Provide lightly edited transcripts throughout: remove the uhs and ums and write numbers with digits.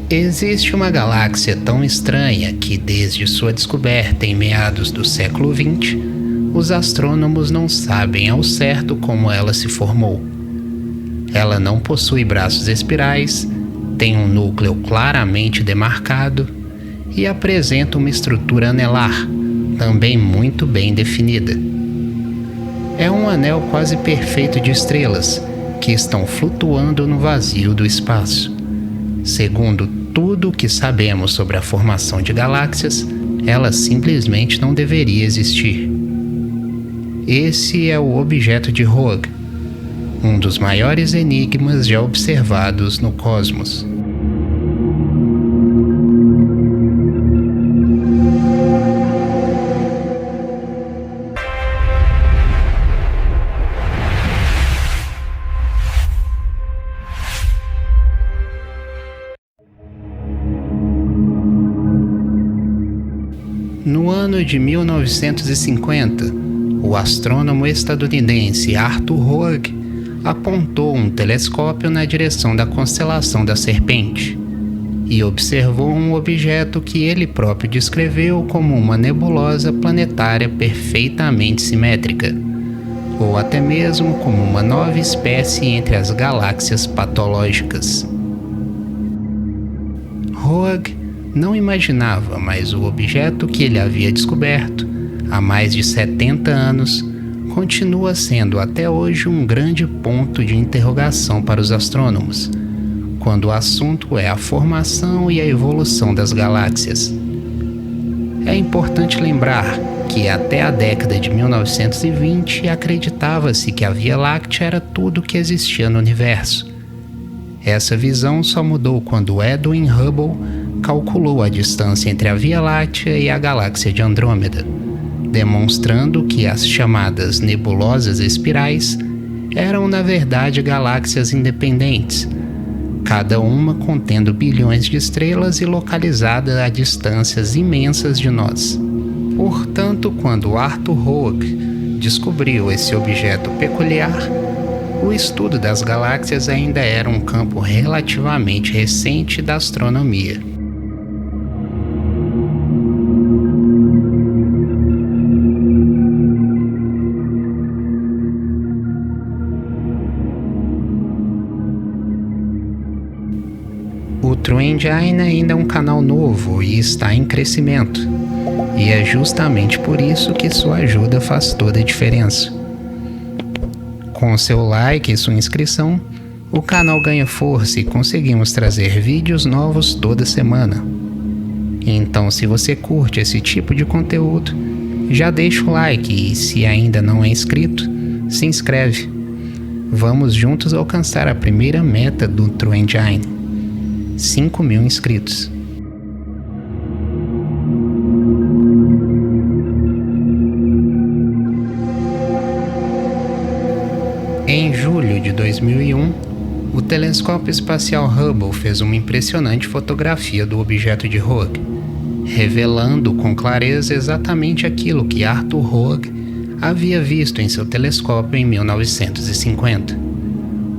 Existe uma galáxia tão estranha que, desde sua descoberta em meados do século XX, os astrônomos não sabem ao certo como ela se formou. Ela não possui braços espirais, tem um núcleo claramente demarcado e apresenta uma estrutura anelar, também muito bem definida. É um anel quase perfeito de estrelas que estão flutuando no vazio do espaço. Segundo tudo o que sabemos sobre a formação de galáxias, ela simplesmente não deveria existir. Esse é o objeto de Rogue, um dos maiores enigmas já observados no cosmos. No ano de 1950, o astrônomo estadunidense Arthur Rogue apontou um telescópio na direção da constelação da Serpente e observou um objeto que ele próprio descreveu como uma nebulosa planetária perfeitamente simétrica, ou até mesmo como uma nova espécie entre as galáxias patológicas. Rogue não imaginava, mas o objeto que ele havia descoberto há mais de 70 anos continua sendo até hoje um grande ponto de interrogação para os astrônomos, quando o assunto é a formação e a evolução das galáxias. É importante lembrar que até a década de 1920 acreditava-se que a Via Láctea era tudo o que existia no universo. Essa visão só mudou quando Edwin Hubble calculou a distância entre a Via Láctea e a galáxia de Andrômeda, demonstrando que as chamadas nebulosas espirais eram na verdade galáxias independentes, cada uma contendo bilhões de estrelas e localizada a distâncias imensas de nós. Portanto, quando Arthur Rogue descobriu esse objeto peculiar, o estudo das galáxias ainda era um campo relativamente recente da astronomia. O True Engine ainda é um canal novo e está em crescimento, e é justamente por isso que sua ajuda faz toda a diferença. Com seu like e sua inscrição, o canal ganha força e conseguimos trazer vídeos novos toda semana. Então, se você curte esse tipo de conteúdo, já deixa o like e, se ainda não é inscrito, se inscreve. Vamos juntos alcançar a primeira meta do True Engine: 5.000 inscritos. Em julho de 2001, o telescópio espacial Hubble fez uma impressionante fotografia do objeto de Rogue, revelando com clareza exatamente aquilo que Arthur Rogue havia visto em seu telescópio em 1950.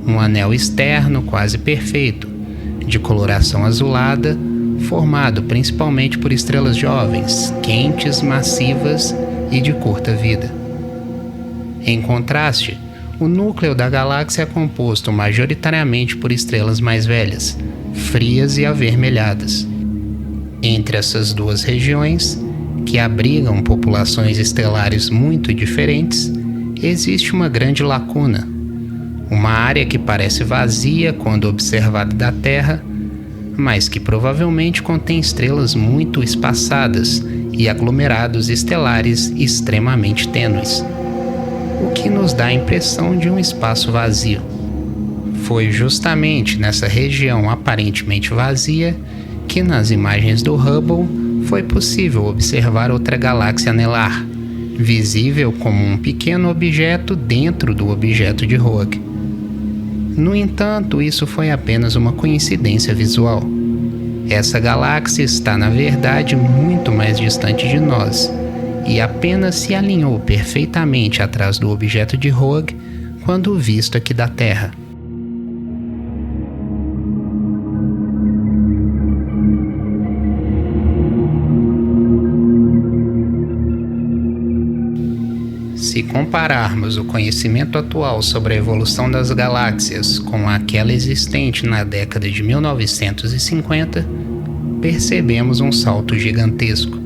Um anel externo quase perfeito, de coloração azulada, formado principalmente por estrelas jovens, quentes, massivas e de curta vida. Em contraste, o núcleo da galáxia é composto majoritariamente por estrelas mais velhas, frias e avermelhadas. Entre essas duas regiões, que abrigam populações estelares muito diferentes, existe uma grande lacuna, uma área que parece vazia quando observada da Terra, mas que provavelmente contém estrelas muito espaçadas e aglomerados estelares extremamente tênues, o que nos dá a impressão de um espaço vazio. Foi justamente nessa região aparentemente vazia que nas imagens do Hubble foi possível observar outra galáxia anelar, visível como um pequeno objeto dentro do objeto de Rogue. No entanto, isso foi apenas uma coincidência visual. Essa galáxia está, na verdade, muito mais distante de nós e apenas se alinhou perfeitamente atrás do objeto de Rogue quando visto aqui da Terra. Se compararmos o conhecimento atual sobre a evolução das galáxias com aquela existente na década de 1950, percebemos um salto gigantesco.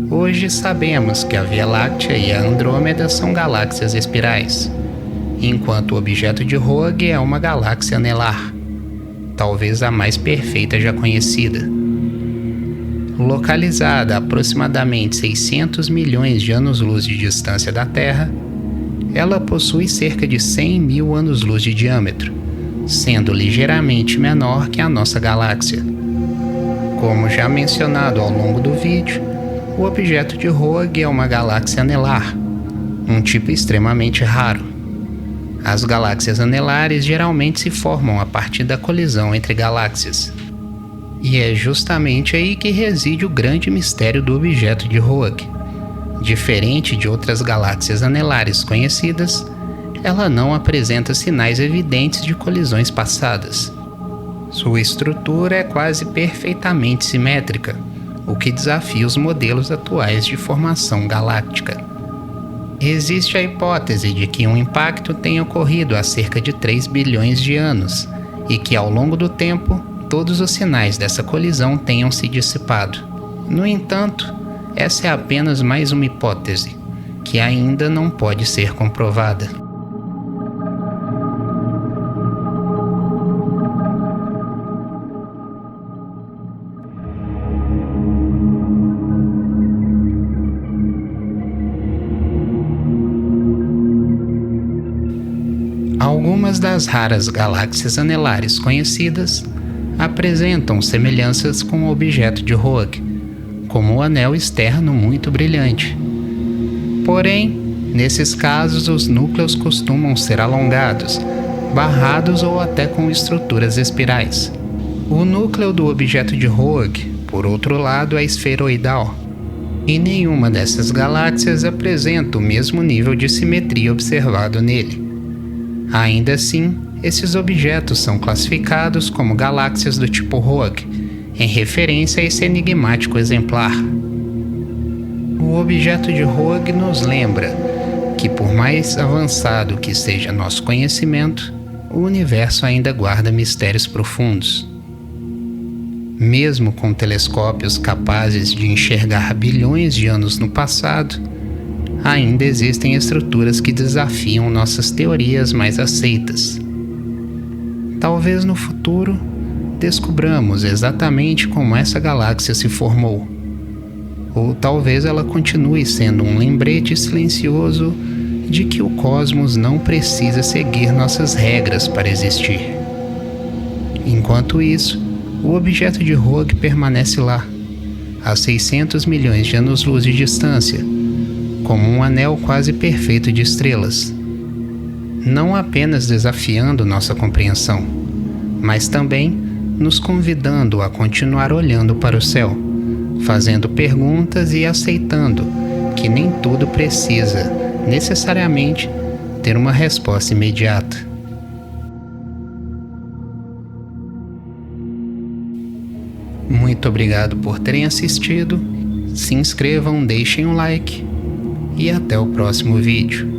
Hoje sabemos que a Via Láctea e a Andrômeda são galáxias espirais, enquanto o objeto de Rogue é uma galáxia anelar, talvez a mais perfeita já conhecida. Localizada a aproximadamente 600 milhões de anos-luz de distância da Terra, ela possui cerca de 100 mil anos-luz de diâmetro, sendo ligeiramente menor que a nossa galáxia. Como já mencionado ao longo do vídeo, o objeto de Rogue é uma galáxia anelar, um tipo extremamente raro. As galáxias anelares geralmente se formam a partir da colisão entre galáxias. E é justamente aí que reside o grande mistério do objeto de Rogue. Diferente de outras galáxias anelares conhecidas, ela não apresenta sinais evidentes de colisões passadas. Sua estrutura é quase perfeitamente simétrica, o que desafia os modelos atuais de formação galáctica. Existe a hipótese de que um impacto tenha ocorrido há cerca de 3 bilhões de anos e que, ao longo do tempo, todos os sinais dessa colisão tenham se dissipado. No entanto, essa é apenas mais uma hipótese, que ainda não pode ser comprovada. Algumas das raras galáxias anelares conhecidas apresentam semelhanças com o objeto de Rogue, como o anel externo muito brilhante. Porém, nesses casos os núcleos costumam ser alongados, barrados ou até com estruturas espirais. O núcleo do objeto de Rogue, por outro lado, é esferoidal, e nenhuma dessas galáxias apresenta o mesmo nível de simetria observado nele. Ainda assim, esses objetos são classificados como galáxias do tipo Rogue, em referência a esse enigmático exemplar. O objeto de Rogue nos lembra que, por mais avançado que seja nosso conhecimento, o universo ainda guarda mistérios profundos. Mesmo com telescópios capazes de enxergar bilhões de anos no passado, ainda existem estruturas que desafiam nossas teorias mais aceitas. Talvez no futuro descubramos exatamente como essa galáxia se formou, ou talvez ela continue sendo um lembrete silencioso de que o cosmos não precisa seguir nossas regras para existir. Enquanto isso, o objeto de Rogue permanece lá, a 600 milhões de anos-luz de distância, como um anel quase perfeito de estrelas, não apenas desafiando nossa compreensão, mas também nos convidando a continuar olhando para o céu, fazendo perguntas e aceitando que nem tudo precisa, necessariamente, ter uma resposta imediata. Muito obrigado por terem assistido, se inscrevam, deixem um like e até o próximo vídeo.